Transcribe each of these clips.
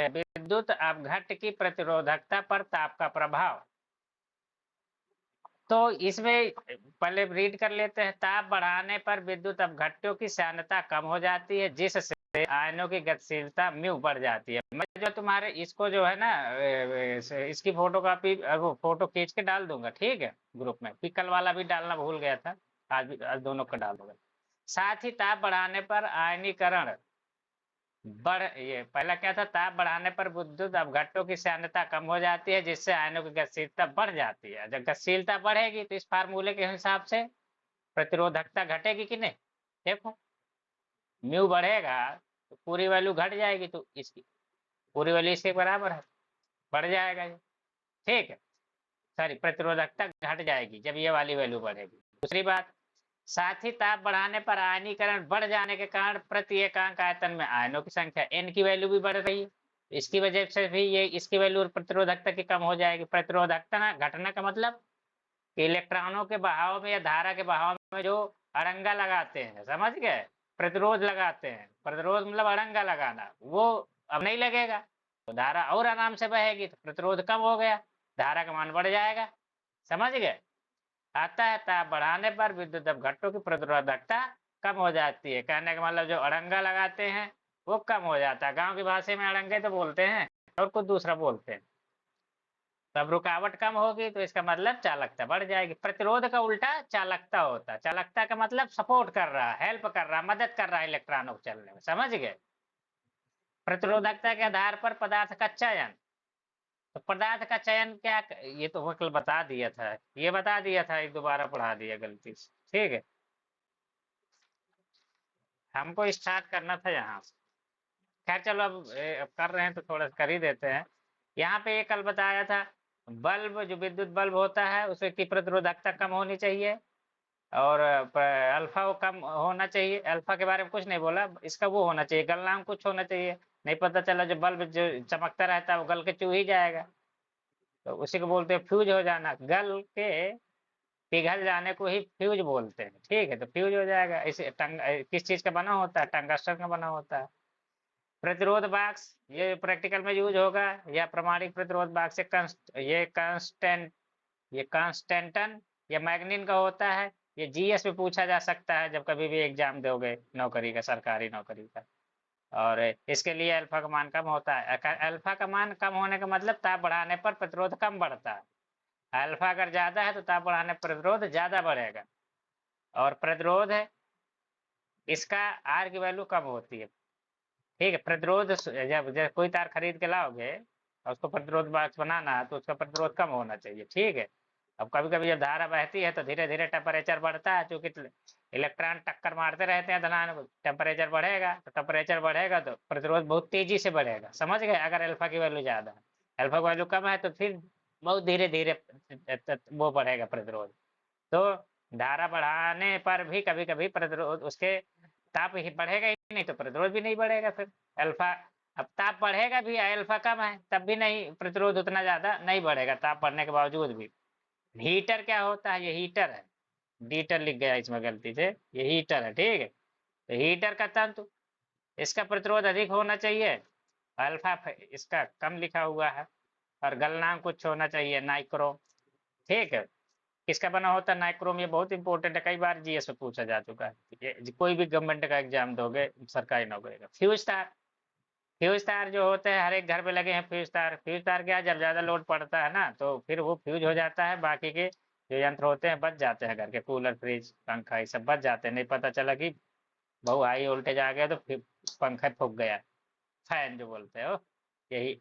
विद्युत अपघट्ट की प्रतिरोधकता पर ताप का प्रभाव। तो इसमें पहले रीड कर लेते हैं। ताप बढ़ाने पर विद्युत अपघट्टों की सांद्रता कम हो जाती है, जिससे आयनों की गतिशीलता म्यू बढ़ जाती है। मैं जो तुम्हारे इसको जो है ना इसकी फोटो कॉपी वो फोटो खींच के डाल दूंगा, ठीक है, ग्रुप में। फिर कल वाला भी डालना भूल गया था, आज दोनों का डाल दूंगा। साथ ही ताप बढ़ाने पर आयनीकरण ये पहला क्या था, ताप बढ़ाने पर विद्युत अपघट्टों की सांद्रता कम हो जाती है, जिससे आयनों की गतिशीलता बढ़ जाती है। जब गतिशीलता बढ़ेगी तो इस फार्मूले के हिसाब से प्रतिरोधकता घटेगी कि नहीं। देखो म्यू बढ़ेगा तो पूरी वैल्यू घट जाएगी, तो इसकी पूरी वैल्यू इसके बराबर है, बढ़ जाएगा ये, ठीक है। सॉरी, प्रतिरोधकता घट जाएगी जब ये वाली वैल्यू बढ़ेगी। दूसरी बात, साथ ही ताप बढ़ाने पर आयनीकरण बढ़ जाने के कारण प्रति एकांक आयतन में आयनों की संख्या n की वैल्यू भी बढ़ रही है। इसकी वजह से भी ये इसकी वैल्यू प्रतिरोधकता की कम हो जाएगी। प्रतिरोधकता ना घटने का मतलब कि इलेक्ट्रॉनों के बहाव में या धारा के बहाव में जो अड़ंगा लगाते हैं, समझ गए, प्रतिरोध लगाते हैं, प्रतिरोध मतलब अड़ंगा लगाना, वो अब नहीं लगेगा, तो धारा और आराम से बहेगी, तो प्रतिरोध कम हो गया, धारा का मान बढ़ जाएगा। समझ गए। आता है ताप बढ़ाने पर विद्युत अपघट्टों की प्रतिरोधकता कम हो जाती है। कहने का मतलब जो अड़ंगा लगाते हैं वो कम हो जाता है। गांव की भाषा में अड़ंगे तो बोलते हैं और कुछ दूसरा बोलते हैं। तब रुकावट कम होगी तो इसका मतलब चालकता बढ़ जाएगी। प्रतिरोध का उल्टा चालकता होता है। चालकता का मतलब सपोर्ट कर रहा है, हेल्प कर रहा है, मदद कर रहा है इलेक्ट्रॉनों को चलने में। समझ गए। प्रतिरोधकता के आधार पर पदार्थ का चयन। तो पदार्थ का चयन क्या, ये तो वो कल बता दिया था, ये बता दिया था, एक दोबारा पढ़ा दिया गलती से, ठीक है। हमको स्टार्ट करना था यहाँ से। खैर चलो, अब कर रहे हैं तो थोड़ा कर ही देते हैं। यहाँ पे ये कल बताया था, बल्ब जो विद्युत बल्ब होता है उसकी प्रतिरोधकता कम होनी चाहिए, और अल्फा वो कम होना चाहिए। अल्फा के बारे में कुछ नहीं बोला, इसका वो होना चाहिए, गलनांक कुछ होना चाहिए। नहीं पता चला जो बल्ब जो चमकता रहता है वो गल के चू ही जाएगा, तो उसी को बोलते हैं फ्यूज हो जाना। गल के पिघल जाने को ही फ्यूज बोलते हैं, ठीक है। तो फ्यूज हो जाएगा। इसे किस चीज का बना होता है, टंगस्टन का बना होता है। प्रतिरोध बॉक्स ये प्रैक्टिकल में यूज होगा, या प्रमाणिक प्रतिरोध बॉक्स ये कांस्टेंटन या मैग्नीन का होता है। ये जीएस में पूछा जा सकता है जब कभी भी एग्जाम दोगे नौकरी का, सरकारी नौकरी का। और इसके लिए अल्फा का मान कम होता है। अल्फा का मान कम होने का मतलब ताप बढ़ाने पर प्रतिरोध कम बढ़ता है। अल्फा अगर ज्यादा है तो ताप बढ़ाने पर प्रतिरोध ज्यादा बढ़ेगा। और प्रतिरोध है इसका आर की वैल्यू कम होती है, ठीक है। प्रतिरोध जब कोई तार खरीद के लाओगे और उसको प्रतिरोध बॉक्स बनाना है तो उसका प्रतिरोध कम होना चाहिए, ठीक है। अब कभी कभी जब धारा बहती है तो धीरे धीरे टेम्परेचर बढ़ता है, क्योंकि इलेक्ट्रॉन टक्कर मारते रहते हैं धनान, टेम्परेचर बढ़ेगा तो टेम्परेचर बढ़ेगा तो प्रतिरोध बहुत तेजी से बढ़ेगा। समझ गए। अगर अल्फा की वैल्यू ज्यादा है, अल्फा की वैल्यू कम है तो फिर बहुत धीरे धीरे वो बढ़ेगा प्रतिरोध। तो धारा बढ़ाने पर भी कभी कभी प्रतिरोध उसके ताप ही बढ़ेगा ही नहीं तो प्रतिरोध भी नहीं बढ़ेगा। फिर अल्फा, अब ताप बढ़ेगा भी, अल्फा कम है तब भी नहीं, प्रतिरोध उतना ज्यादा नहीं बढ़ेगा ताप बढ़ने के बावजूद भी। हीटर क्या होता है, ये हीटर है, डीटर लिख गया इसमें गलती से, ये हीटर है, ठीक है। तो हीटर का तंतु, इसका प्रतिरोध अधिक होना चाहिए, अल्फा इसका कम लिखा हुआ है, और गलनांक कुछ होना चाहिए नाइक्रोम, ठीक है। किसका बना होता है नाइक्रोम, ये बहुत इंपॉर्टेंट है, कई बार जीएस में पूछा जा चुका है। कोई भी गवर्नमेंट का एग्जाम दोगे सरकारी नौकरी का। फ्यूज तार, फ्यूज तार जो होते हैं हर एक घर पे लगे हैं फ्यूज तार। फ्यूज तार क्या, जब ज्यादा लोड पड़ता है ना तो फिर वो फ्यूज हो जाता है, बाकी के जो यंत्र होते हैं बच जाते हैं, घर के कूलर फ्रिज पंखा ये सब बच जाते हैं। नहीं पता चला कि बहु हाई वोल्टेज आ गया तो फिर पंखा फूक गया, फैन जो बोलते हो, यही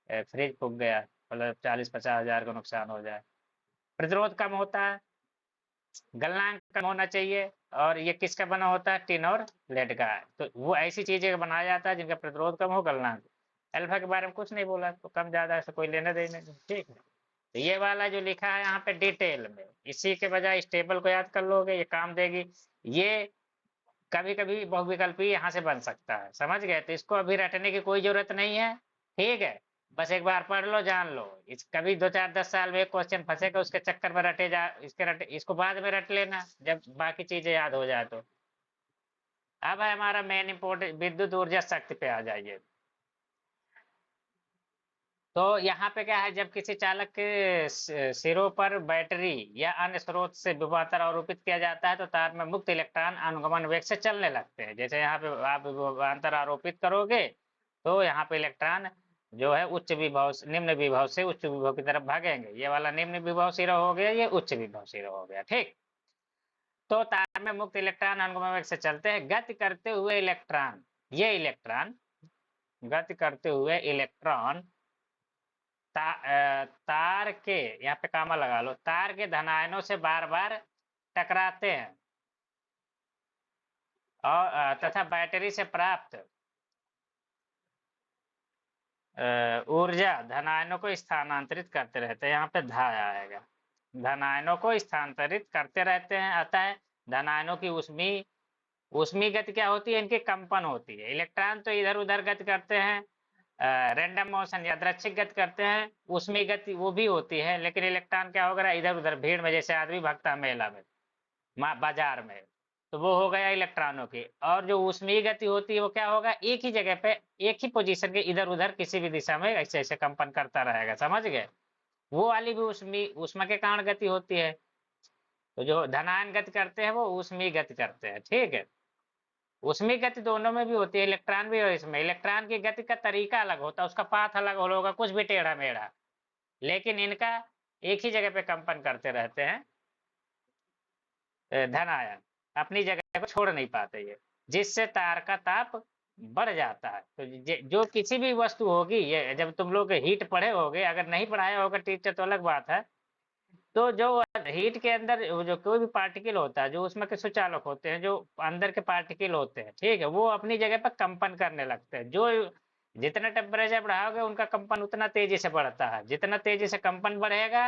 फ्रिज फूक गया, मतलब 40-50 हज़ार का नुकसान हो जाए। प्रतिरोध कम होता है, गलनांक कम होना चाहिए, और ये किसका बना होता है, टिन और लेड का। तो वो ऐसी चीजें का बनाया जाता है जिनका प्रतिरोध कम हो, गलनांक। अल्फा के बारे में कुछ नहीं बोला, तो कम ज्यादा ऐसा कोई लेना देने नहीं, ठीक है। तो ये वाला जो लिखा है यहाँ पे डिटेल में, इसी के बजाय इस टेबल को याद कर लोगे, ये काम देगी। ये कभी कभी बहुविकल्पी यहाँ से बन सकता है, समझ गए। तो इसको अभी रटने की कोई जरूरत नहीं है, ठीक है। बस एक बार पढ़ लो, जान लो। इस कभी 2-4-10 साल में एक क्वेश्चन फंसेगा उसके चक्कर में रटे जा, इसको बाद में रट लेना जब बाकी चीजें याद हो जाए तो। अब है हमारा मेन इंपोर्टेंट, विद्युत ऊर्जा शक्ति पे आ जाइए। तो यहाँ पे क्या है, जब किसी चालक के सिरों पर बैटरी या अन्य स्रोत से विभवांतर आरोपित किया जाता है तो तार में मुक्त इलेक्ट्रॉन अनुगमन वेग से चलने लगते हैं। जैसे यहाँ पे आप विभवांतर आरोपित करोगे तो यहाँ पे इलेक्ट्रॉन जो है उच्च विभव निम्न विभव से उच्च विभव की तरफ भागेंगे। ये वाला निम्न विभव सिरा हो गया, ये उच्च विभव सिरा हो गया, ठीक। तो तार में मुक्त इलेक्ट्रॉन अनुगमन वेग से चलते हैं। गति करते हुए इलेक्ट्रॉन, ये इलेक्ट्रॉन गति करते हुए इलेक्ट्रॉन तार के, यहाँ पे कामा लगा लो, तार के धनायनों से बार बार टकराते हैं और तथा बैटरी से प्राप्त ऊर्जा धनायनों को स्थानांतरित करते रहते हैं। यहाँ पे धा आएगा, धनायनों को स्थानांतरित करते रहते हैं। अतः धनायनों की ऊष्मीय गति क्या होती है, इनकी कंपन होती है। इलेक्ट्रॉन तो इधर उधर गति करते हैं, रैंडम मोशन यादृच्छिक गति करते हैं, ऊष्मीय गति वो भी होती है, लेकिन इलेक्ट्रॉन क्या होगा, इधर उधर भीड़ में, जैसे आदमी भागता है मेला में, बाजार में, तो वो हो गया इलेक्ट्रॉनों की। और जो ऊष्मीय गति होती है वो क्या होगा, एक ही जगह पे एक ही पोजीशन के इधर उधर किसी भी दिशा में ऐसे ऐसे कंपन करता रहेगा, समझ गए। वो वाली भी ऊष्मा के कारण गति होती है। तो जो धनायन गति करते हैं वो ऊष्मीय गति करते हैं, ठीक है। ऊष्मीय गति दोनों में भी होती है, इलेक्ट्रॉन भी, और इसमें इलेक्ट्रॉन की गति का तरीका अलग होता है, उसका पाथ अलग होगा, कुछ भी टेढ़ा मेढ़ा, लेकिन इनका एक ही जगह पे कंपन करते रहते हैं। धनायन अपनी जगह को छोड़ नहीं पाते ये, जिससे तार का ताप बढ़ जाता है। तो जो किसी भी वस्तु होगी, ये जब तुम लोग हीट पढ़े होगे, अगर नहीं पढ़ाया होगा टीचर तो अलग बात है, तो जो हीट के अंदर जो कोई भी पार्टिकल होता है, जो उसमें के सुचालक होते हैं, जो अंदर के पार्टिकल होते हैं, ठीक है, वो अपनी जगह पर कंपन करने लगते हैं। जो जितना टेम्परेचर बढ़ाओगे उनका कंपन उतना तेजी से बढ़ता है। जितना तेजी से कंपन बढ़ेगा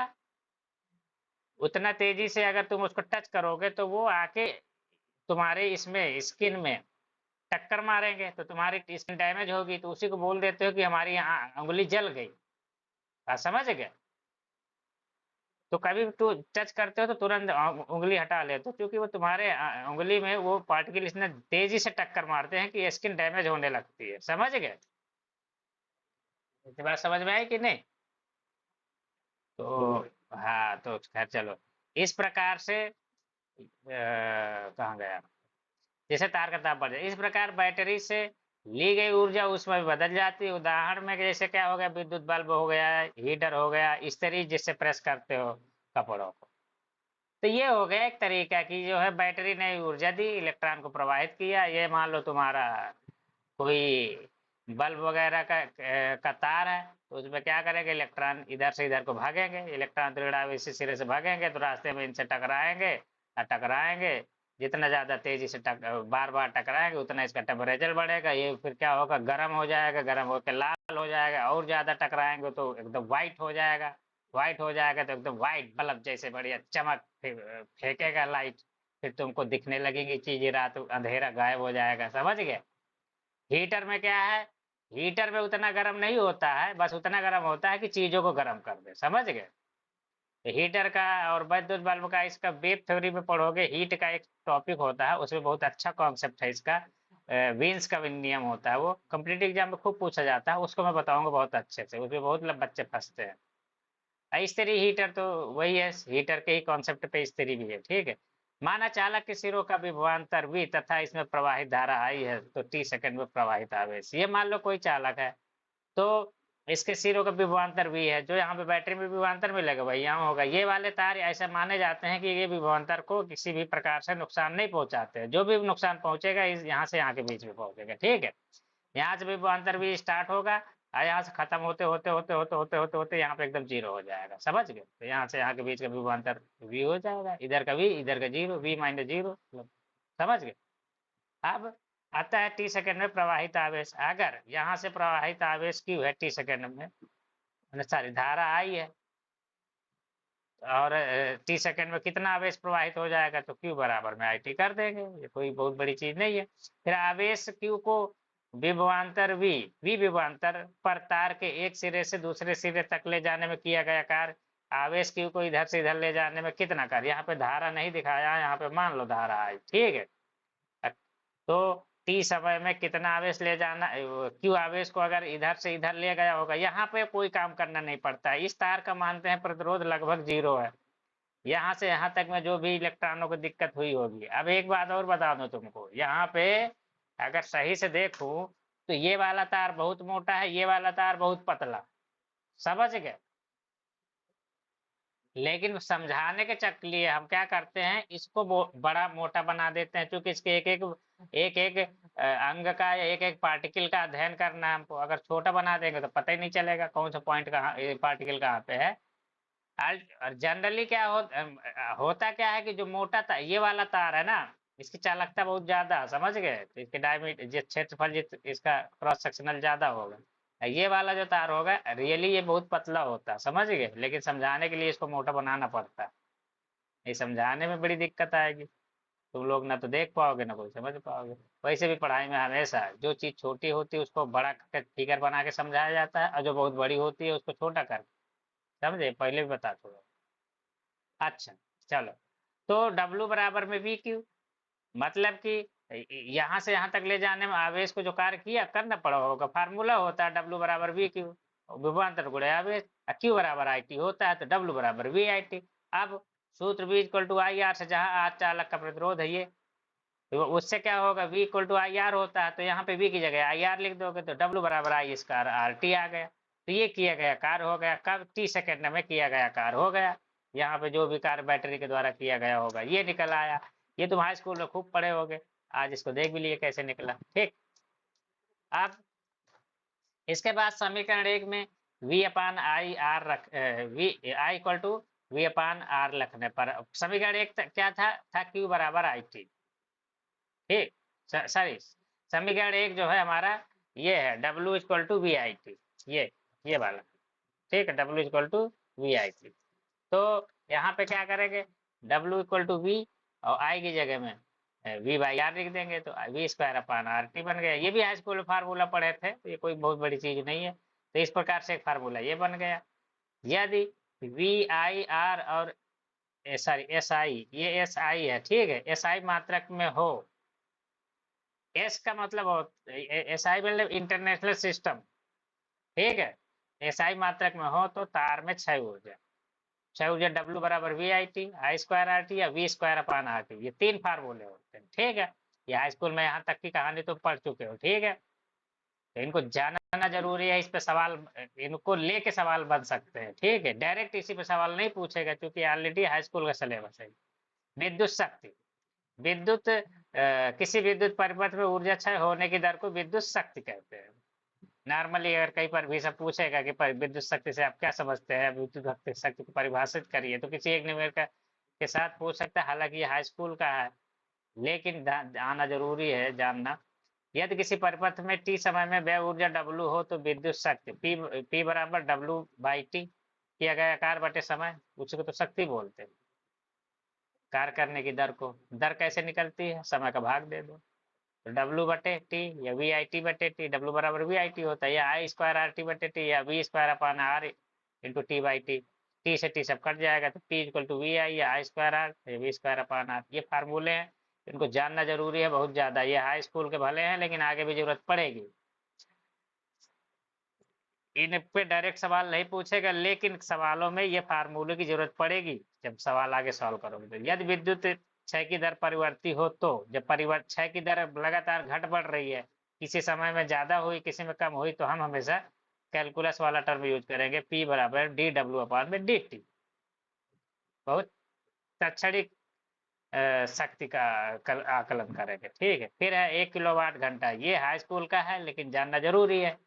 उतना तेजी से अगर तुम उसको टच करोगे तो वो आके तुम्हारे इसमें स्किन में टक्कर मारेंगे, तो तुम्हारी स्किन डैमेज होगी। तो उसी को बोल देते हो कि हमारी यहाँ उंगली जल गई, बात समझ गए। तो कभी तो टच करते हो तो तुरंत उंगली हटा लेते हो, क्योंकि वो तुम्हारे उंगली में वो पार्टिकल इतने तेजी से टक्कर मारते हैं कि स्किन डैमेज होने लगती है, समझ गए। इतनी बात समझ में आई कि नहीं। तो हाँ, तो खैर चलो, इस प्रकार से कहाँ गया, जैसे तार का ताप बढ़ जाए, इस प्रकार बैटरी से ली गई ऊर्जा उसमें बदल जाती है। उदाहरण में जैसे क्या हो गया, विद्युत बल्ब हो गया, हीटर हो गया, इस्त्री जिससे प्रेस करते हो कपड़ों को। तो ये हो गया एक तरीका की, जो है बैटरी ने ऊर्जा दी, इलेक्ट्रॉन को प्रवाहित किया। ये मान लो तुम्हारा कोई बल्ब वगैरह का तार है, तो उसमें क्या करेंगे, इलेक्ट्रॉन इधर से इधर को भागेंगे, इलेक्ट्रॉन दृढ़ावेशी सिरे से भागेंगे, तो रास्ते में इनसे टकराएंगे और टकराएंगे। जितना ज्यादा तेजी से बार बार टकराएंगे उतना इसका टेम्परेचर बढ़ेगा। ये फिर क्या होगा, गर्म हो जाएगा, गर्म होकर लाल हो जाएगा, और ज्यादा टकराएंगे तो एकदम व्हाइट हो जाएगा। व्हाइट हो जाएगा तो एकदम व्हाइट बल्ब जैसे बढ़िया चमक फेंकेगा लाइट, फिर तुमको दिखने लगेगी चीजें, रात अंधेरा गायब हो जाएगा, समझ गए। हीटर में क्या है, हीटर में उतना गर्म नहीं होता है, बस उतना गर्म होता है कि चीजों को गर्म कर दे, समझ गए। तो हीटर का और विद्युत बल्ब का, इसका वेब थ्योरी में पढ़ोगे, हीट का एक टॉपिक होता है, उसमें बहुत अच्छा कॉन्सेप्ट है इसका, वीन्स का नियम होता है, वो कंप्लीट एग्जाम में खूब पूछा जाता है, उसको मैं बताऊंगा बहुत अच्छे से, उसमें बहुत बच्चे फंसते हैं। इस्त्री हीटर तो वही है, हीटर के ही कॉन्सेप्ट पे इस्त्री भी है, ठीक है। माना चालक के सिरों का विभवांतर V तथा इसमें प्रवाहित धारा I है, तो t सेकंड में प्रवाहित आवेश। ये मान लो कोई चालक है, तो इसके सिरों का विभवांतर V है, जो यहाँ पे बैटरी में विभवांतर मिलेगा भाई यहाँ होगा। ये वाले तार ऐसे माने जाते हैं कि ये विभवांतर को किसी भी प्रकार से नुकसान नहीं पहुंचाते, जो भी नुकसान पहुंचेगा इस यहाँ से यहाँ के बीच में पहुंचेगा, ठीक है। यहाँ से विभवांतर भी स्टार्ट होगा और यहाँ से खत्म होते होते होते होते होते होते होते यहाँ पे एकदम जीरो हो जाएगा, समझ गए। तो यहाँ से यहाँ के बीच का विभवांतर V हो जाएगा, इधर का V इधर का जीरो, V माइनस जीरो, समझ गए। अब आता है t सेकंड में प्रवाहित आवेश। अगर यहाँ से प्रवाहित आवेश Q है t सेकंड में, सॉरी धारा I है, और t सेकंड में कितना आवेश प्रवाहित हो जाएगा, तो Q बराबर में IT कर देंगे, ये कोई बहुत बड़ी चीज नहीं है। फिर आवेश Q को विभवांतर V विभवांतर पर तार के एक सिरे से दूसरे सिरे तक ले जाने में किया गया कार्य। आवेश Q को इधर से इधर ले जाने में कितना कार्य, यहाँ पे धारा नहीं दिखाया है, यहाँ पे मान लो धारा I, ठीक है। तो टी समय में कितना आवेश ले जाना, क्यू आवेश को अगर इधर से इधर ले गया होगा, यहाँ पे कोई काम करना नहीं पड़ता है। इस तार का मानते हैं प्रतिरोध लगभग 0 है। यहाँ से यहाँ तक में जो भी इलेक्ट्रॉनों को दिक्कत हुई होगी। अब एक बात और बता दूं तुमको, यहाँ पे अगर सही से देखूं तो ये वाला तार बहुत मोटा है, ये वाला तार बहुत पतला, समझ गए। लेकिन समझाने के चक्कर लिए हम क्या करते हैं, इसको बड़ा मोटा बना देते हैं, क्योंकि इसके एक एक अंग का या एक एक पार्टिकल का अध्ययन करना है हमको। अगर छोटा बना देंगे तो पता ही नहीं चलेगा कौन सा पॉइंट कहाँ, पार्टिकल कहाँ पे है। और जनरली क्या होता क्या है कि जो मोटा तार, ये वाला तार है ना, इसकी चालकता बहुत ज्यादा, समझ गए, तो इसके डायमीटर, जिस क्षेत्रफल, इसका क्रॉस सेक्शनल ज्यादा होगा। ये वाला जो तार होगा रियली ये बहुत पतला होता है, समझ गए, लेकिन समझाने के लिए इसको मोटा बनाना पड़ता है। ये समझाने में बड़ी दिक्कत आएगी, तुम लोग ना तो देख पाओगे ना कोई समझ पाओगे। वैसे भी पढ़ाई में हमेशा जो चीज छोटी होती है उसको बड़ा फिगर बना के समझाया जाता है, और जो बहुत बड़ी होती है उसको छोटा कर, समझे, पहले भी बता चुका। अच्छा, चलो, तो W बराबर में वी क्यू, मतलब कि यहाँ से यहाँ तक ले जाने में आवेश को जो कार्य किया करना पड़ा होगा, फार्मूला होता है W बराबर वी क्यू, विभवांतर गुणे आवेश, Q बराबर आई टी होता है, तो W बराबर वी आई टी। अब सूत्र V equal to I R से, जहाँ आर चालक का प्रतिरोध है ये, तो उससे क्या होगा, V equal to I R होता है, तो यहाँ पे V की जगह आई आर लिख दोगे, तो W बराबर आई स्क्वायर आर टी आ गया। तो ये किया गया कार्य हो गया, कब, T सेकेंड में किया गया कार्य हो गया। यहाँ पे जो भी कार्य बैटरी के द्वारा किया गया होगा ये निकल आया। ये तुम हाई स्कूल में खूब पढ़े होगे, आज इसको देख भी लिए कैसे निकला, ठीक। अब इसके बाद समीकरण 1 में V अपान आई आर रख, V I equal to V upon R रखने पर समीकरण 1 क्या था Q बराबर आई टी, ठीक। सॉरी, समीकरण 1 जो है हमारा ये है W equal to V I T, ये वाला, ठीक है, W equal to V I T. तो यहाँ पे क्या करेंगे, W इक्वल टू वी और I की जगह में V बाई आर लिख देंगे, तो V square upon R T बन गया। ये भी हाई स्कूल में फार्मूला पढ़े थे, तो ये कोई बहुत बड़ी चीज नहीं है। तो इस प्रकार से एक फार्मूला ये बन गया। यदि वी आई आर और सॉरी एस आई, ये एस आई है, ठीक है, एस आई मात्रक में हो, एस का मतलब एस आई मतलब इंटरनेशनल सिस्टम, ठीक है, एस आई मात्रक में हो तो तार में क्षय ऊर्जा, क्षय ऊर्जा W बराबर V I T, I square R T या V square upon R T, ये 3 फार्मूले होते हैं, ठीक है। ये हाई स्कूल में यहाँ तक की कहानी तो पढ़ चुके हो, ठीक है। तो इनको जानना जरूरी है, इस पे सवाल, इनको लेके सवाल बन सकते हैं, ठीक है। डायरेक्ट इसी पे सवाल नहीं पूछेगा, क्योंकि ऑलरेडी हाई स्कूल का सिलेबस है। विद्युत शक्ति, विद्युत किसी विद्युत परिपथ में ऊर्जा क्षय होने की दर को विद्युत शक्ति कहते हैं। नॉर्मली अगर कहीं पर भी सब पूछेगा कि विद्युत शक्ति से आप क्या समझते हैं, विद्युत शक्ति को परिभाषित करिए, तो किसी एक न्यूमेरिकल के साथ पूछ सकता है, हालांकि ये हाई स्कूल का है, लेकिन आना जरूरी है जानना। यदि किसी परिपथ में टी समय में व्यय ऊर्जा W हो तो विद्युत शक्ति P बराबर W बाई टी किया गया कार्य बटे समय, उसको तो शक्ति बोलते हैं। कार्य करने की दर को, दर कैसे निकलती है, समय का भाग दे दो, तो W बटे टी या वी आई टी बटे टी, W बराबर वी आई टी होता है, या आई स्क्वायर आर टी बटे टी या V square upon R into T by T, T से टी सब कट जाएगा, तो P equal to V I या आई स्क्वायर आर या V स्क्वायर अपान आर। ये फार्मूले हैं, इनको जानना जरूरी है बहुत ज्यादा। ये हाई स्कूल के भले हैं, लेकिन आगे भी जरूरत पड़ेगी। इन पे डायरेक्ट सवाल नहीं पूछेगा, लेकिन सवालों में ये फार्मूले की जरूरत पड़ेगी जब सवाल आगे सॉल्व करोगे। तो यदि विद्युत क्षय की दर परिवर्ती हो, तो जब क्षय की दर लगातार घट बढ़ रही है, किसी समय में ज्यादा हुई किसी में कम हुई, तो हम हमेशा कैलकुलस वाला टर्म यूज करेंगे, P बराबर डी डब्ल्यू अपान में डी टी। बहुत तत्क्षणिक शक्ति का आकलन करेंगे, ठीक है। फिर है 1 किलोवाट घंटा, ये हाई स्कूल का है लेकिन जानना जरूरी है।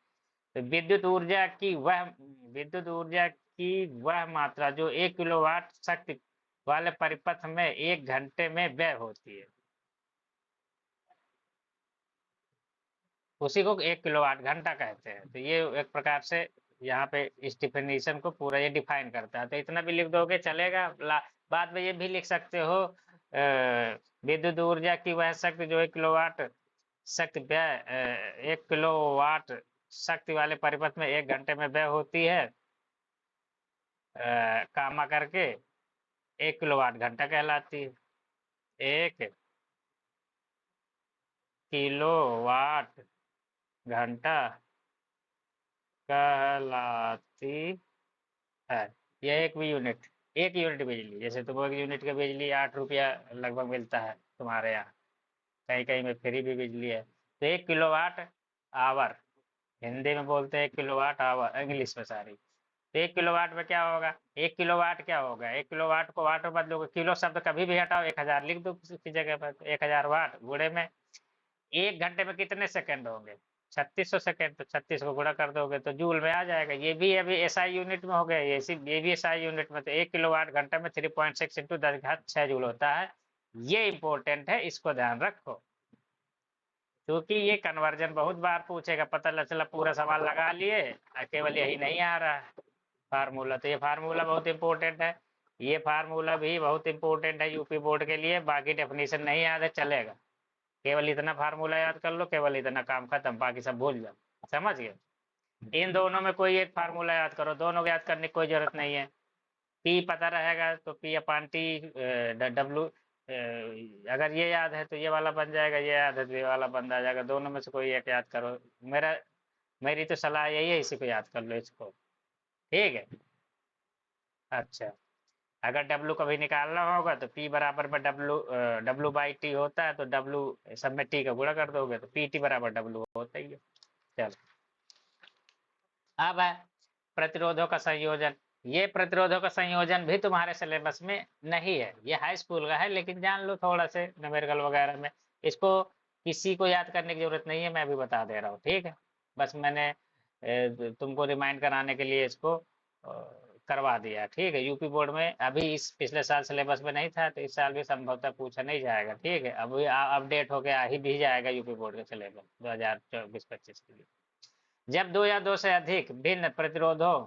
तो विद्युत ऊर्जा की वह मात्रा जो 1 किलोवाट शक्ति वाले परिपथ में 1 घंटे में व्यय होती है, उसी को 1 किलोवाट घंटा कहते हैं। तो ये एक प्रकार से यहाँ पे इस डिफिनेशन को पूरा ये डिफाइन करता है। तो इतना भी लिख दोगे चलेगा, बाद में ये भी लिख सकते हो, विद्युत ऊर्जा की वह शक्ति जो 1 किलोवाट शक्ति व्यय 1 किलोवाट शक्ति वाले परिपथ में 1 घंटे में व्यय होती है, कामा करके 1 किलोवाट घंटा कहलाती है। एक किलोवाट घंटा कहलाती है। यह एक यूनिट बिजली, जैसे तुम एक यूनिट का बिजली 8 रुपया लगभग मिलता है तुम्हारे यहाँ, कहीं कहीं में फ्री भी बिजली है। तो 1 किलोवाट आवर, हिंदी में बोलते हैं 1 किलोवाट आवर, इंग्लिश में सारी। तो 1 किलोवाट में क्या होगा, 1 किलोवाट क्या होगा, 1 किलोवाट को वाट में बदलोगे, किलो शब्द कभी भी हटाओ, 1000 लिख दो किसी जगह पर, 1000 वाट गुणे में 1 घंटे में कितने सेकंड होंगे, 3600 सेकंड। तो 36 को गुणा कर दोगे तो जूल में आ जाएगा। ये भी अभी एसआई यूनिट में हो गया, ये भी एसआई यूनिट में। तो 1 किलोवाट घंटा में 3.6 इंटू 10⁶ जूल होता है। ये इंपॉर्टेंट है, इसको ध्यान रखो, क्योंकि ये कन्वर्जन बहुत बार पूछेगा। पता चला पूरा सवाल लगा लिए, केवल यही नहीं आ रहा है फार्मूला। तो ये फार्मूला बहुत इंपॉर्टेंट है, ये फार्मूला भी बहुत इंपॉर्टेंट है यूपी बोर्ड के लिए। बाकी डेफिनेशन नहीं याद है चलेगा, केवल इतना फार्मूला याद कर लो, केवल इतना काम खत्म, बाकी सब भूल जाओ। समझ गए? इन दोनों में कोई एक फार्मूला याद करो, दोनों को याद करने की कोई जरूरत नहीं है। पी पता रहेगा तो पी अपान टी, डब्लू, अगर ये याद है तो ये वाला बन जाएगा, ये याद है तो ये वाला बन जाएगा। दोनों में से कोई एक याद करो। मेरी तो सलाह यही है, इसी को याद कर लो, इसको। ठीक है, अच्छा। अगर डब्लू कभी निकालना होगा तो पी बराबर में डब्लू बाई टी होता है, तो डब्लू सब में टी का गुणा कर दोगे तो पी टी बराबर डब्लू होता ही है। चलो, अब है प्रतिरोधों का संयोजन। ये प्रतिरोधों का संयोजन भी तुम्हारे सिलेबस में नहीं है, ये हाई स्कूल का है, लेकिन जान लो थोड़ा से न्यूमेरिकल वगैरह में। इसको किसी को याद करने की जरूरत नहीं है, मैं भी बता दे रहा हूँ, ठीक है। बस मैंने तुमको रिमाइंड कराने के लिए इसको करवा दिया, ठीक है। यूपी बोर्ड में अभी इस पिछले साल सिलेबस में नहीं था, तो इस साल भी संभवतः पूछा नहीं जाएगा, ठीक है। अभी अपडेट होके आ ही भी जाएगा यूपी बोर्ड का सिलेबस 2024-25 के लिए। जब दो या दो से अधिक भिन्न प्रतिरोधों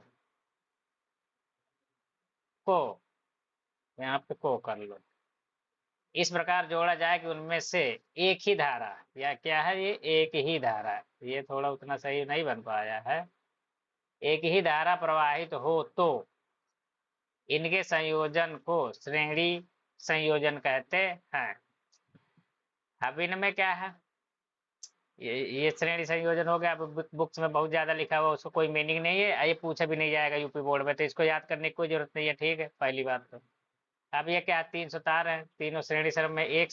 को, यहाँ पे को कर लो, इस प्रकार जोड़ा जाए कि उनमें से एक ही धारा, या क्या है ये, एक ही धारा, ये थोड़ा उतना सही नहीं बन पाया है, एक ही धारा प्रवाहित हो तो इनके संयोजन को श्रेणी संयोजन कहते हैं। अब इनमें क्या है, ये श्रेणी संयोजन हो गया। अब बुक्स में बहुत ज्यादा लिखा हुआ, उसको कोई मीनिंग नहीं है, ये पूछा भी नहीं जाएगा यूपी बोर्ड में, तो इसको याद करने की कोई जरूरत नहीं है, ठीक है, पहली बात तो। अब ये क्या, 300 तार है, तीनों श्रेणी क्रम में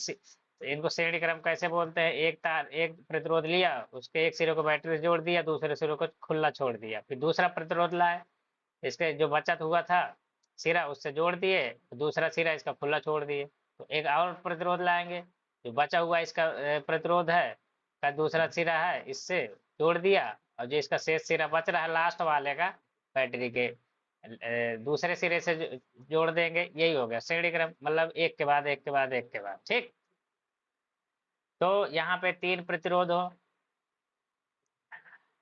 तो इनको श्रेणी क्रम कैसे बोलते हैं, एक तार, एक प्रतिरोध लिया, उसके एक सिरे को बैटरी से जोड़ दिया, दूसरे सिरे को खुला छोड़ दिया, फिर दूसरा प्रतिरोध लाए, इसके जो बचत हुआ था सिरा उससे जोड़ दिए, दूसरा सिरा इसका खुला छोड़ दिए, तो एक और प्रतिरोध लाएंगे, जो बचा हुआ इसका प्रतिरोध है का दूसरा सिरा है, इससे जोड़ दिया, और जो इसका शेष सिरा बच रहा है लास्ट वाले का बैटरी के दूसरे सिरे से जोड़ देंगे। यही हो गया श्रेणी क्रम, मतलब एक के बाद एक के बाद एक के बाद, ठीक। तो यहाँ पे 3 प्रतिरोध हो,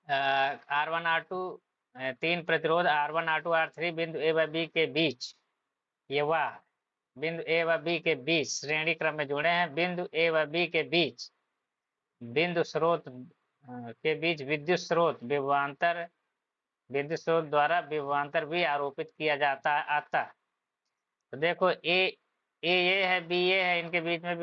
R1 R2, 3 प्रतिरोध R1 R2 R3 बिंदु ए व बी के बीच, ये वाह, बिंदु ए व बी के बीच श्रेणी क्रम में जुड़े हैं। बिंदु ए व बी के बीच बिंदु स्रोत के बीच विद्युत स्रोत विभवांतर, विद्युत स्रोत द्वारा विभवांतर भी आरोपित किया जाता आता। तो देखो ये है, बी ये है, इनके बीच में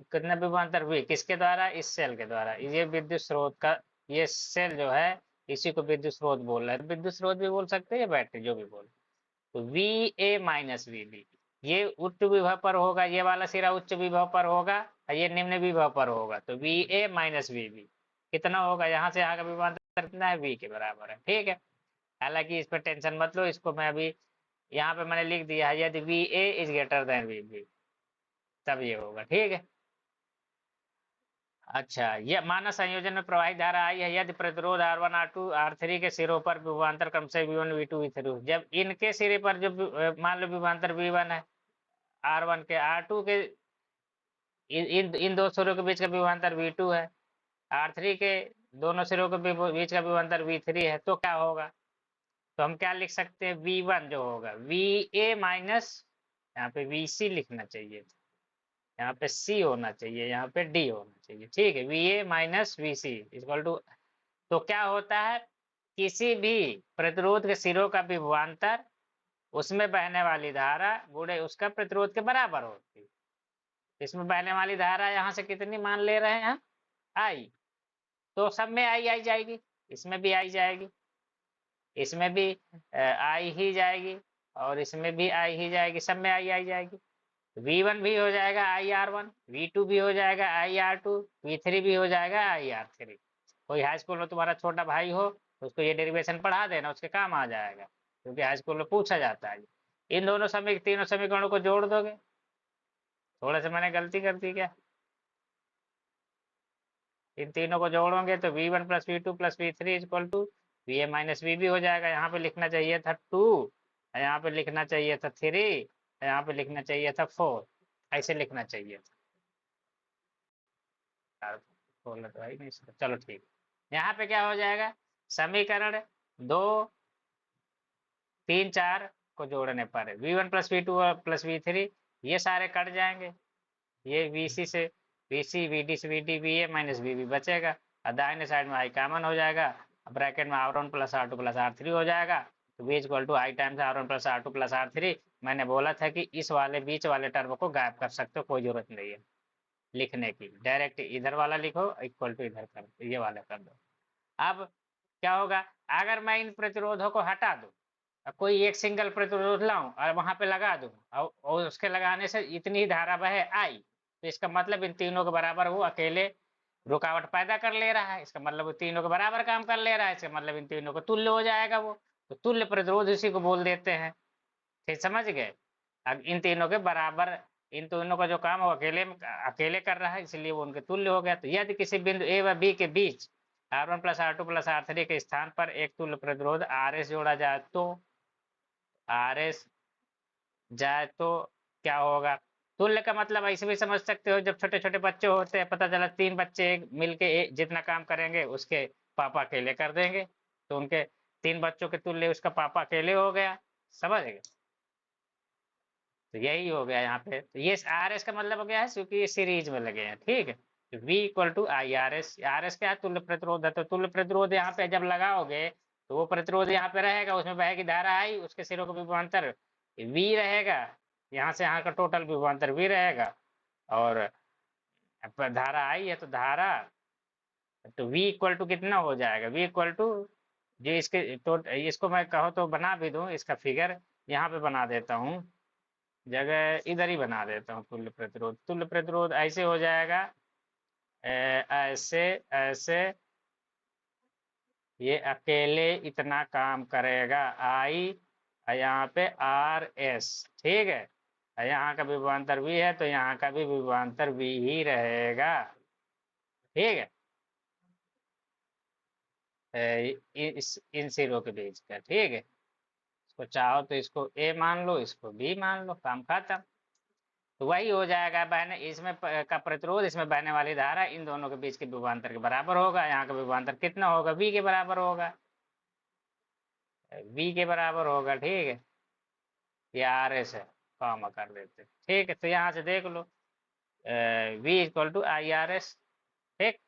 कितना विभवांतर भी, किसके द्वारा, इस सेल के द्वारा। ये विद्युत स्रोत का, ये सेल जो है इसी को विद्युत स्रोत बोल रहा है। विद्युत स्रोत भी बोल सकते हैं या बैटरी, जो भी बोल। तो V A minus V B, ये उच्च विभव पर होगा, ये वाला सिरा उच्च विभव पर होगा और ये निम्न विभव पर होगा। तो V A minus V B कितना होगा, यहाँ से यहाँ का विभवांतर कितना है, वी के बराबर है, ठीक है। हालांकि इस पर टेंशन मत लो, इसको मैं अभी यहाँ पे मैंने लिख दिया है, यदि V A is greater than V B तब ये होगा, ठीक है। अच्छा, ये माना संयोजन में प्रवाहित धारा आई है यदि प्रतिरोध R1 R2 R3 के सिरों पर विभवांतर क्रम से V1 V2 V3, जब इनके सिरे पर जो मान लो विभवांतर V1 है, R1 के, R2 के, इन दो सिरों के बीच का विभवांतर V2 है, R3 के दोनों सिरों के बीच का विभवांतर V3 है, तो क्या होगा, तो हम क्या लिख सकते हैं, V1 जो होगा VA माइनस, यहाँ पे VC लिखना चाहिए, यहाँ पे C होना चाहिए, यहाँ पे D होना चाहिए, ठीक है। VA minus VC equal to, तो क्या होता है, किसी भी प्रतिरोध के सिरों का विभवांतर उसमें बहने वाली धारा गुणे उसका प्रतिरोध के बराबर होती है। इसमें बहने वाली धारा यहाँ से कितनी मान ले रहे हैं, आई, तो सब में आई आई जाएगी, इसमें भी आई जाएगी, इसमें भी आई ही जाएगी, और इसमें भी आई ही जाएगी, सब में आई आई जाएगी। V1 भी हो जाएगा IR1, V2 भी हो जाएगा IR2, V3 भी हो जाएगा IR3। कोई हाई स्कूल में तुम्हारा छोटा भाई हो तो उसको ये डेरिवेशन पढ़ा देना, उसके काम आ जाएगा, क्योंकि हाई स्कूल में पूछा जाता है। इन दोनों तीनों समीकरणों को जोड़ दोगे। थोड़ा सा मैंने गलती कर दी क्या? इन तीनों को जोड़ोगे तो V1 plus V2 plus V3 equal to VA minus VB हो जाएगा। यहाँ पे लिखना चाहिए था 2, यहाँ पे लिखना चाहिए था 3, यहाँ पे लिखना चाहिए था 4, ऐसे लिखना चाहिए था। बोला तो भाई नहीं इसका, चलो ठीक। यहाँ पे क्या हो जाएगा, समीकरण 2, 3, 4 को जोड़ने पर V1 plus V2 plus V3 ये सारे कट जाएंगे, ये VC से VC, VD से VD, VA माइनस VB बचेगा, और दाहिने साइड में I कॉमन हो जाएगा, ब्रैकेट में R1 plus R2 plus R3 हो जाएगा। तो V equal to I times R1 plus R2 plus R3। मैंने बोला था कि इस वाले बीच वाले टर्म को गायब कर सकते हो, कोई जरूरत नहीं है लिखने की, डायरेक्ट इधर वाला लिखो इक्वल टू इधर कर दो, ये वाला कर दो। अब क्या होगा, अगर मैं इन प्रतिरोधों को हटा दूं, कोई एक सिंगल प्रतिरोध लाऊं और वहां पे लगा दूं, और उसके लगाने से इतनी ही धारा बहे आई, तो इसका मतलब इन तीनों के बराबर वो अकेले रुकावट पैदा कर ले रहा है, इसका मतलब वो तीनों के बराबर काम कर ले रहा है, इसका मतलब इन तीनों को तुल्य हो जाएगा वो, तो तुल्य प्रतिरोध इसी को बोल देते हैं। ठीक, समझ गए? अब इन तीनों के बराबर, इन तीनों का जो काम वो अकेले अकेले कर रहा है, इसलिए वो उनके तुल्य हो गया। तो यदि किसी बिंदु ए व बी के बीच R1 plus R2 plus R3 के स्थान पर एक तुल्य प्रतिरोध RS जोड़ा जाए तो RS जाए तो क्या होगा? तुल्य का मतलब ऐसे भी समझ सकते हो, जब छोटे छोटे बच्चे होते हैं, पता चला 3 बच्चे मिलके जितना काम करेंगे उसके पापा अकेले कर देंगे, तो उनके 3 बच्चों के तुल्य उसका पापा अकेले हो गया। समझ गए? तो यही हो गया यहाँ पे। तो ये RS का मतलब हो गया है, क्योंकि ये सीरीज में लगे हैं। ठीक है, V equal to IRS। RS क्या है? तुल्य प्रतिरोध है। तो तुल्य प्रतिरोध यहाँ पे जब लगाओगे तो वो प्रतिरोध यहाँ पे रहेगा, उसमें बहेगी धारा आई, उसके सिरों का विभवांतर V रहेगा, यहाँ से यहाँ का टोटल विभवांतर V रहेगा, और धारा आई है तो धारा, तो V इक्वल टू कितना हो जाएगा? V इक्वल टू जो इसके तो इसको मैं कहो तो बना भी दूं, इसका फिगर यहाँ पे बना देता हूँ, जगह इधर ही बना देता हूँ। तुल्य प्रतिरोध ऐसे हो जाएगा, ऐसे ऐसे, ये अकेले इतना काम करेगा आई, यहाँ पे RS। ठीक है, यहाँ का विभवांतर V है तो यहाँ का भी विभवांतर V ही रहेगा। ठीक है, इन सिरों के बीच का। ठीक है, इसको चाहो तो इसको A मान लो, इसको B मान लो, काम खत्म। तो वही हो जाएगा, बहने इसमें का प्रतिरोध, इसमें बहने वाली धारा इन दोनों के बीच के विभवांतर के बराबर होगा। यहाँ का विभवांतर कितना होगा? V के बराबर होगा, V के बराबर होगा। ठीक है, ये RS है, कॉमा कर देते। ठीक है, तो यहाँ से देख लो V इक्वल टू IRS। ठीक,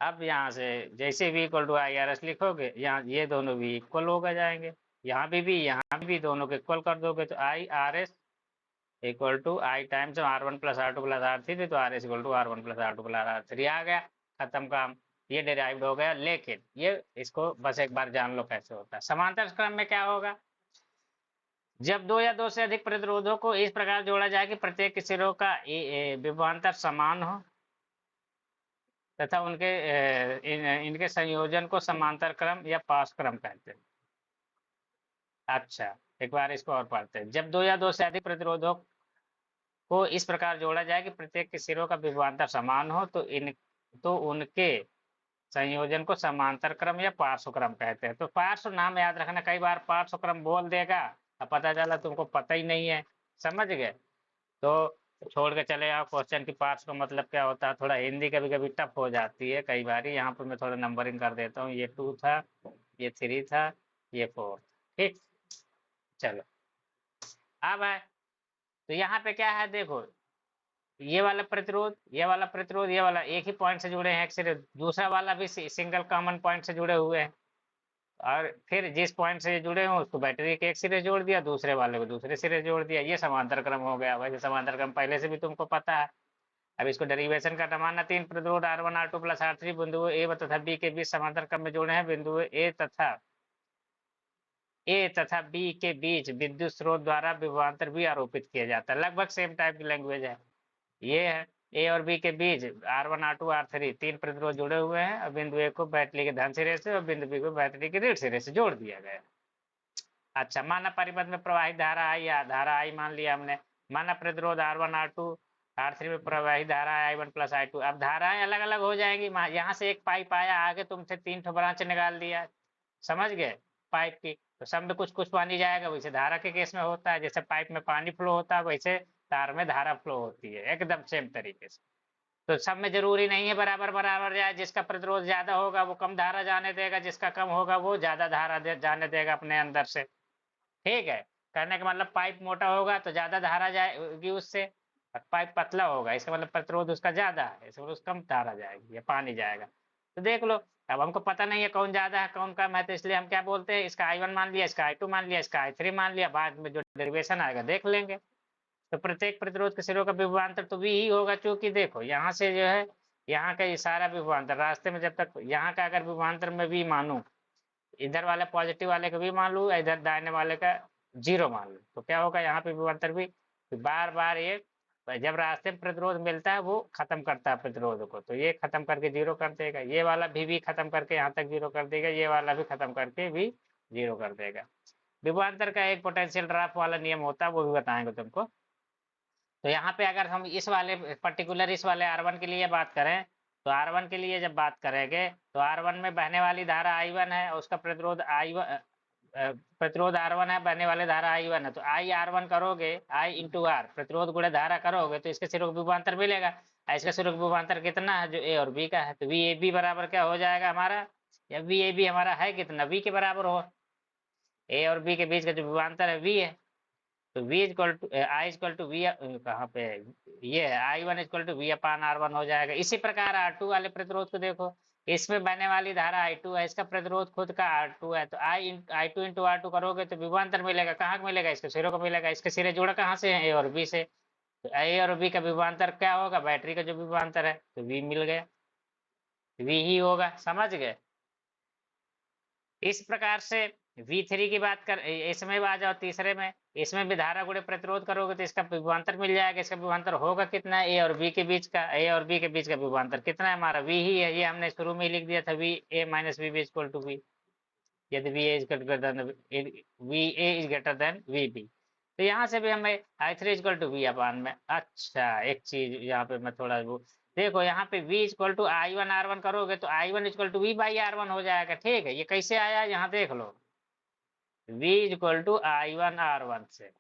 अब यहाँ से जैसे V इक्वल टू IRS लिखोगे, यहाँ ये दोनों V इक्वल होगा जाएंगे, यहाँ यहाँ भी दोनों को इक्वल कर दोगे, तो IRS equal to I times R1 plus R2 plus R3, तो RS equal to R1 plus R2 plus R3 आ गया, खत्म काम। ये डिराइव्ड हो गया। लेकिन ये इसको बस एक बार जान लो कैसे होता है। समांतर क्रम में क्या होगा, जब दो या दो से अधिक प्रतिरोधों को इस प्रकार जोड़ा जाए कि प्रत्येक के सिरों का विभवांतर समान हो तथा उनके इनके संयोजन को समांतर क्रम या पार्श्व क्रम कहते हैं। अच्छा, एक बार इसको और पढ़ते हैं। जब दो या दो से अधिक प्रतिरोधों को इस प्रकार जोड़ा जाए कि प्रत्येक के सिरों का विभवांतर समान हो तो उनके संयोजन को समांतर क्रम या पार्श्व क्रम कहते हैं। तो पार्श्व नाम याद रखना, कई बार पार्श्व क्रम बोल देगा, अब पता चला तुमको पता ही नहीं है। समझ गए? तो छोड़ के चले आओ क्वेश्चन की पार्ट्स का मतलब क्या होता है। थोड़ा हिंदी कभी कभी टफ हो जाती है कई बार। यहाँ पर मैं थोड़ा नंबरिंग कर देता हूँ, ये 2 था, ये 3 था, ये 4। ठीक, चलो अब है, तो यहाँ पे क्या है देखो, ये वाला प्रतिरोध, ये वाला प्रतिरोध, ये वाला एक ही पॉइंट से जुड़े हैं, एक सिर्फ दूसरा वाला भी सिंगल कॉमन पॉइंट से जुड़े हुए हैं, और फिर जिस पॉइंट से जुड़े हों उसको बैटरी के एक सिरे जोड़ दिया, दूसरे वाले को दूसरे सिरे जोड़ दिया, ये समांतर क्रम हो गया। वैसे समांतर क्रम पहले से भी तुमको पता है। अब इसको डेरिवेशन का मानना, तीन प्रतिरोध R1 R2 प्लस R3 बिंदु ए तथा बी के बीच समांतर क्रम में जोड़े हैं। बिंदु ए तथा बी के बीच विद्युत स्रोत द्वारा विभवांतर भी आरोपित किया जाता है। लगभग सेम टाइप की लैंग्वेज है। ये है ए और बी के बीच R1 R2 R3 तीन प्रतिरोध जुड़े हुए हैं और बिंदु ए को बैटरी के धन सिरे से और बिंदु बी को बैटरी के ऋण सिरे से जोड़ दिया गया। अच्छा, माना परिपथ में प्रवाहित धारा आई, या धारा आई मान लिया हमने। माना प्रतिरोध R1 R2 R3 में प्रवाहित धारा है I1 प्लस I2। अब धाराएं अलग अलग हो जाएंगी। यहाँ से एक पाइप आया, आगे तुमसे तीन ठो ब्रांच निकाल दिया, समझ गए पाइप की, तो सब में कुछ कुछ पानी जाएगा। वैसे धारा के केस में होता है, जैसे पाइप में पानी फ्लो होता है वैसे तार में धारा फ्लो होती है, एकदम सेम तरीके से। तो सब में जरूरी नहीं है बराबर बराबर जाए। जिसका प्रतिरोध ज्यादा होगा वो कम धारा जाने देगा, जिसका कम होगा वो ज्यादा धारा जाने देगा अपने अंदर से। ठीक है, कहने का मतलब पाइप मोटा होगा तो ज्यादा धारा जाएगी उससे, और पाइप पतला होगा इसका मतलब प्रतिरोध उसका ज्यादा है, इसमें उसका कम धारा जाएगी या पानी जाएगा। तो देख लो, अब हमको पता नहीं है कौन ज्यादा है कौन कम है, तो इसलिए हम क्या बोलते हैं, इसका I1 मान लिया, इसका I2 मान लिया, इसका I3 मान लिया, बाद में जो डेरिवेशन आएगा देख लेंगे। तो प्रत्येक प्रतिरोध के सिरों का विभवांतर तो V ही होगा, क्योंकि देखो यहाँ से जो है, यहाँ का ये सारा विभवांतर रास्ते में जब तक यहाँ का अगर विभवांतर में V मानू, इधर वाले पॉजिटिव वाले का भी मान लू, इधर दाहिने वाले का 0 मान लू, तो क्या होगा, यहाँ पे विभवांतर भी बार बार ये जब रास्ते में प्रतिरोध मिलता है वो खत्म करता है प्रतिरोध को, तो ये खत्म करके 0 कर देगा, ये वाला भी खत्म करके यहाँ तक 0 कर देगा, ये वाला भी खत्म करके भी 0 कर देगा। विभवांतर का एक पोटेंशियल ड्रॉप वाला नियम होता है, वो भी बताएंगे तुमको। तो यहाँ पे अगर हम इस वाले पर्टिकुलर इस वाले R1 के लिए बात करें, तो R1 के लिए जब बात करेंगे तो R1 में बहने वाली धारा I1 है, उसका प्रतिरोध प्रतिरोध R1 है, बहने वाली धारा I1 है, तो I R1 करोगे, I इंटू R प्रतिरोध गुणे धारा करोगे तो इसके सिरों का विभवांतर मिलेगा। इसका सिरों का विभवांतर कितना है, जो A और B का है, तो VAB बराबर क्या हो जाएगा हमारा, या VAB हमारा है कितना, V के बराबर हो। A और B के बीच का जो विभवांतर है V है, तो V equal to I equal to V, कहाँ पे ये है, I1 equal to V upon R1 हो जाएगा। इसी प्रकार R2 वाले प्रतिरोध को देखो, इसमें बहने वाली धारा I2 है, इसका प्रतिरोध खुद का R2 है, तो I2 इंटू R2 करोगे तो विभवांतर मिलेगा, कहाँ का मिलेगा, इसके सिरों को मिलेगा। इसके सिरे जुड़ा कहाँ से है, A और B से, तो A और B का विभवांतर क्या होगा, बैटरी का जो विभवांतर है, तो V मिल गया, V ही होगा, समझ गए। इस प्रकार से V3 की बात कर, इसमें आ जाओ तीसरे में, इसमें भी धारा गुणे प्रतिरोध करोगे तो इसका विभवांतर मिल जाएगा। इसका विभवांतर होगा कितना है, ए और बी के बीच का, ए और बी के बीच का विभवांतर कितना है हमारा, V ही है, ये हमने शुरू में ही लिख दिया था, V A minus V B equal to V, यदि VA is greater than VA is greater than VB। तो यहाँ से भी हमें I3 इक्वल टू V अपान में, अच्छा एक चीज यहाँ पे मैं थोड़ा वो देखो, यहाँ पे V equal to I1 R1 करोगे तो I1 equal to V by R1 हो जाएगा। ठीक है, ये कैसे आया यहाँ देख लो, V equal to I1 R1 से,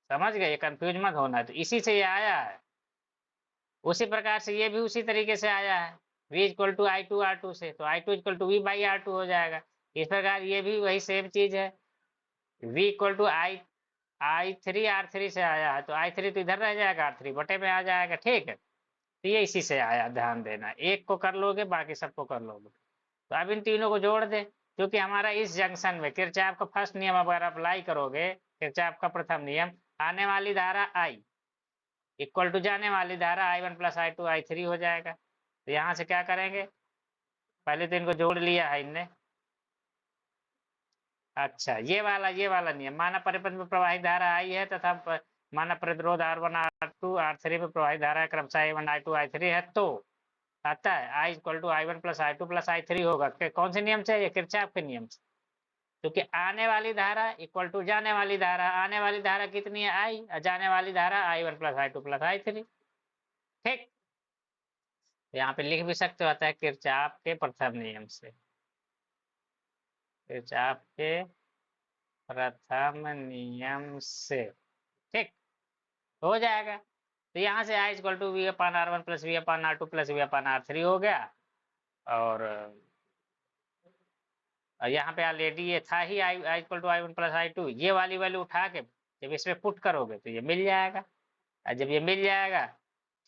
समझ गए, ये कंफ्यूज मत होना है, तो इसी से ये आया है। उसी प्रकार से ये भी उसी तरीके से आया है, V equal to I2 R2 से, तो I2 equal to V by R2 हो जाएगा। इस प्रकार ये भी वही सेम चीज है, V equal to I3 R3 से आया है, तो I3 तो इधर रह जाएगा, R3 बटे में आ जाएगा। ठीक है, तो ये इसी से आया, ध्यान देना, एक को कर लोगे बाकी सबको कर लोगे। तो अब इन तीनों को जोड़ दे, क्योंकि हमारा इस जंक्शन में किरचॉफ का फर्स्ट नियम अगर अप्लाई करोगे, किरचॉफ का प्रथम नियम, आने वाली धारा I इक्वल टू जाने वाली धारा I1 प्लस I2 I3 हो जाएगा। तो यहाँ से क्या करेंगे, पहले तो इनको जोड़ लिया है इनने। अच्छा, ये वाला नियम, माना परिपथ में प्रवाहित धारा I है तथा माना प्रतिरोध R1 R2 R3 में प्रवाहित धारा क्रमशः I1 I2 I3 है, तो आता है I equal to I1 plus I2 plus I3 होगा। कौन से नियम से, ये किरचॉफ के नियम से, क्योंकि आने वाली धारा इक्वल टू जाने वाली धारा, आने वाली धारा कितनी है I, जाने वाली धारा I1 plus I2 plus I3। ठीक, यहाँ पे लिख भी सकते हो, आता है किरचॉफ के प्रथम नियम से, किरचॉफ के प्रथम नियम से। ठीक, हो जाएगा। तो यहाँ से I equal to V upon R1 plus V upon R2 plus V upon R3 हो गया। और यहाँ पे ऑलरेडी ये था ही I equal to I1 plus I2, ये वाली वैल्यू उठा के जब इसमें पुट करोगे तो ये मिल जाएगा, और जब ये मिल जाएगा,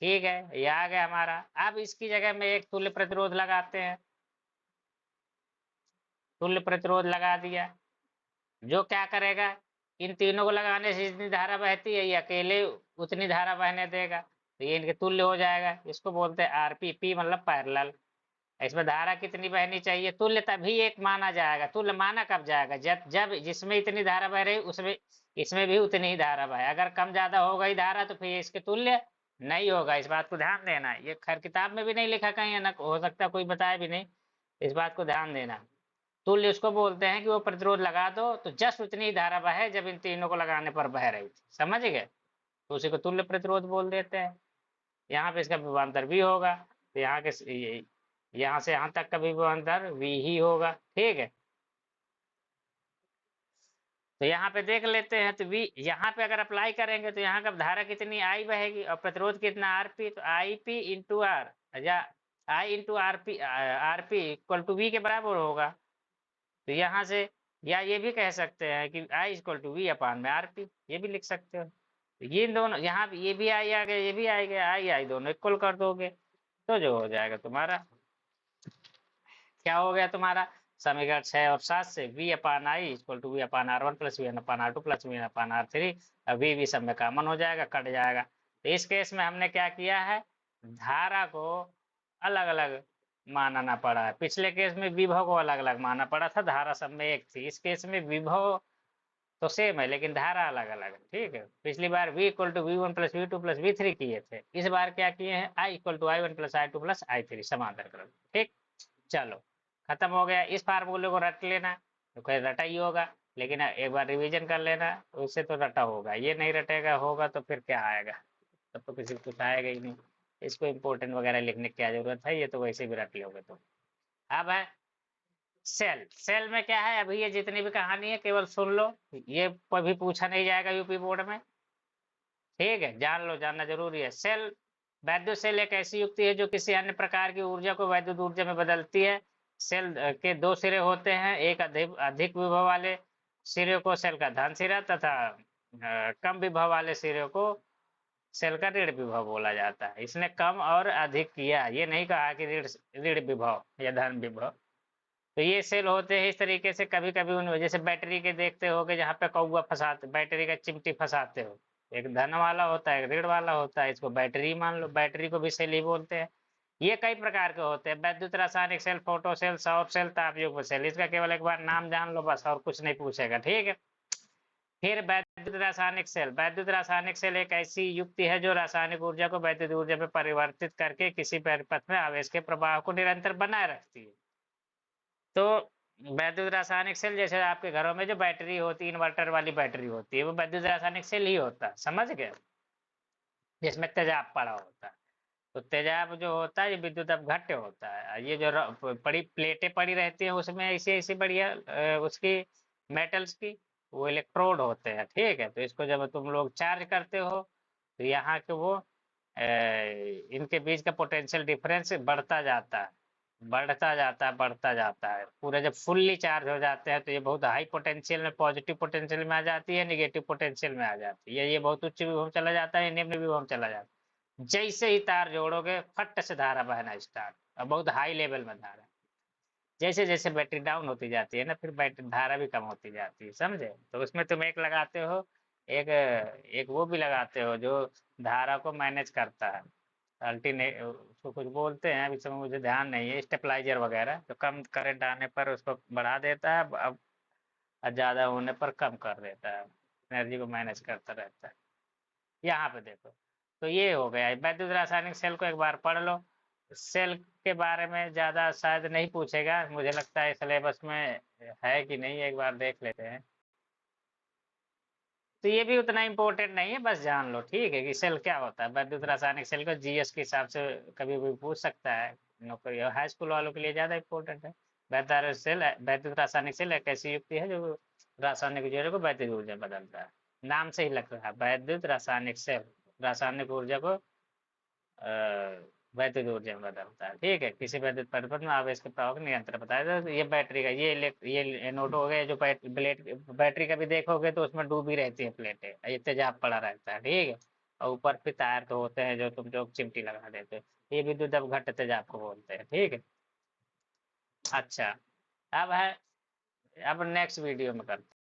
ठीक है, ये आ गया हमारा। अब इसकी जगह में एक तुल्य प्रतिरोध लगाते हैं, तुल्य प्रतिरोध लगा दिया, जो क्या करेगा, इन तीनों को लगाने से जितनी धारा बहती है ये अकेले उतनी धारा बहने देगा, तो ये इनके तुल्य हो जाएगा। इसको बोलते हैं आरपी, पी मतलब पैरेलल। इसमें धारा कितनी बहनी चाहिए, तुल्य तभी एक माना जाएगा। तुल्य माना कब जाएगा, जब जब जिसमें इतनी धारा बह रही उसमें इसमें भी उतनी ही धारा बहे। अगर कम ज्यादा हो गई धारा तो फिर इसके तुल्य नहीं होगा। इस बात को ध्यान देना, ये खैर किताब में भी नहीं लिखा कहीं है, ना हो सकता कोई बताया भी नहीं, इस बात को ध्यान देना। तुल्य उसको बोलते हैं कि वो प्रतिरोध लगा दो तो जस्ट उतनी ही धारा बहे जब इन तीनों को लगाने पर बह रही थी, समझ गए, तो उसी को तुल्य प्रतिरोध बोल देते हैं। यहाँ पे इसका विभवांतर भी होगा, तो यहाँ के यहाँ से यहाँ तक का भी विभवांतर v ही होगा, ठीक है। तो यहाँ पे देख लेते हैं, तो v यहाँ पे अगर अप्लाई करेंगे तो यहाँ का धारा कितनी I बहेगी और प्रतिरोध कितना RP, तो IP इंटू आर या I into RP equal to V के बराबर होगा। तो यहाँ से या ये भी कह सकते हैं कि I इक्वल टू V अपान में RP, ये भी लिख सकते हो। तो ये दोनों यहाँ ये भी I आ गया, ये भी I गया, I दोनों इक्वल कर दोगे तो जो हो जाएगा तुम्हारा, क्या हो गया तुम्हारा, समीकरण 6 और 7 से V upon I equal to V upon R1 plus V upon R2 plus V upon R3, V सब में कॉमन हो जाएगा, कट जाएगा। तो इस केस में हमने क्या किया है, धारा को अलग अलग मानना पड़ा है। पिछले केस में विभव को अलग अलग मानना पड़ा था, धारा सब में एक थी। इस केस में विभव तो सेम है लेकिन धारा अलग अलग है, ठीक है। पिछली बार V equal to V1 plus V2 plus V3 किए थे, इस बार क्या किए हैं, I equal to I1 plus I2 plus I3 समांतर क्रम, ठीक। चलो खत्म हो गया, इस फार्मूले को रट लेना, तो कोई रटा ही होगा, लेकिन एक बार रिवीजन कर लेना, उससे तो रटा होगा। ये नहीं रटेगा होगा तो फिर क्या आएगा, तब तो किसी को कुछ आएगा ही नहीं। इसको इम्पोर्टेंट वगैरह लिखने की क्या जरूरत है, ये तो वैसे भी रट लोगे। तो अब है सेल। सेल में क्या है, अभी ये जितनी भी कहानी है केवल सुन लो, ये कभी पूछा नहीं जाएगा यूपी बोर्ड में, ठीक है, जान लो, जानना जरूरी है। सेल, वैद्युत सेल एक ऐसी युक्ति है जो किसी अन्य प्रकार की ऊर्जा को वैद्युत ऊर्जा में बदलती है। सेल के दो सिरे होते हैं, एक अधिक विभव वाले सिरे को सेल का धन सिरा तथा कम विभव वाले सिरे को सेल का ऋण विभव बोला जाता है। इसने कम और अधिक किया, ये नहीं कहा कि ऋण विभव या धन विभव। तो ये सेल होते हैं इस तरीके से, कभी कभी उन जैसे बैटरी के देखते हो कि जहाँ पे कौआ फंसाते, बैटरी का चिमटी फंसाते हो, एक धन वाला होता है एक ऋण वाला होता है, इसको बैटरी मान लो, बैटरी को भी सेल ही बोलते हैं। ये कई प्रकार के होते हैं, वैद्युत रासायनिक सेल, फोटो सेल, सौर सेल, तापयुग्म सेल। इसका केवल एक बार नाम जान लो बस, और कुछ नहीं पूछेगा, ठीक है। फिर वैद्युत रासायनिक सेल। वैद्युत रासायनिक सेल एक ऐसी युक्ति है जो रासायनिक ऊर्जा को वैद्युत ऊर्जा में परिवर्तित करके किसी परिपथ में आवेश के प्रवाह को निरंतर बनाए रखती है। तो वैद्युत रासायनिक सेल, जैसे आपके घरों में जो बैटरी होती है, इन्वर्टर वाली बैटरी होती है, वो वैद्युत रासायनिक सेल ही होता है, समझ गए, जिसमें तेजाब पड़ा होता है। तो तेजाब जो होता है ये विद्युत अपघट्य होता है। ये जो बड़ी प्लेटें पड़ी रहती हैं उसमें ऐसी ऐसी बढ़िया उसकी मेटल्स की, वो इलेक्ट्रोड होते हैं, ठीक है। तो इसको जब तुम लोग चार्ज करते हो तो यहाँ के वो इनके बीच का पोटेंशियल डिफरेंस बढ़ता जाता है, बढ़ता जाता है, बढ़ता जाता है। पूरे जब फुल्ली चार्ज हो जाते हैं तो ये बहुत हाई पोटेंशियल में, पॉजिटिव पोटेंशियल में आ जाती है, निगेटिव पोटेंशियल में आ जाती है। ये बहुत उच्च विभव चला जाता है, निम्न विभव चला जाता है। जैसे ही तार जोड़ोगे फट से धारा बहना स्टार्ट, और बहुत हाई लेवल में धारा। जैसे जैसे बैटरी डाउन होती जाती है ना, फिर बैटरी धारा भी कम होती जाती है, समझे। तो उसमें तुम एक लगाते हो, एक एक वो भी लगाते हो जो धारा को मैनेज करता है, अल्टरनेट उसको कुछ बोलते हैं, अभी समय मुझे ध्यान नहीं है, स्टेबलाइजर वगैरह, तो कम करंट आने पर उसको बढ़ा देता है, अब ज़्यादा होने पर कम कर देता है, एनर्जी को मैनेज करता रहता है। यहाँ पे देखो, तो ये हो गया वैद्युत रासायनिक सेल को एक बार पढ़ लो। सेल के बारे में ज़्यादा शायद नहीं पूछेगा, मुझे लगता है सिलेबस में है कि नहीं, एक बार देख लेते हैं। तो ये भी उतना इम्पोर्टेंट नहीं है, बस जान लो, ठीक है, कि सेल क्या होता है। वैद्युत रासायनिक सेल को जीएस के हिसाब से कभी भी पूछ सकता है, नौकरी हाई स्कूल वालों के लिए ज़्यादा इम्पोर्टेंट है। वैद्युत रासायनिक सेल एक ऐसी युक्ति है जो रासायनिक ऊर्जा को वैद्युत ऊर्जा में बदलता है। नाम से ही लग रहा है, वैद्युत रासायनिक सेल रासायनिक ऊर्जा को वैद्युत ऊर्जा में बदलता है, ठीक है। किसी वैद्युत परिपथ में आवेश के प्रवाह को नियंत्रण बताया। तो ये बैटरी का ये एनोड हो गया, जो बैटरी का भी देखोगे तो उसमें डूबी रहती है प्लेटें, ये तेजाब पड़ा रहता है, ठीक है। और ऊपर फिर तार तो होते हैं जो तुम जो चिमटी लगा देते हो, ये विद्युत अपघट्य तेजाब को बोलते हैं, ठीक है। अच्छा, अब है अब नेक्स्ट वीडियो में करते हैं।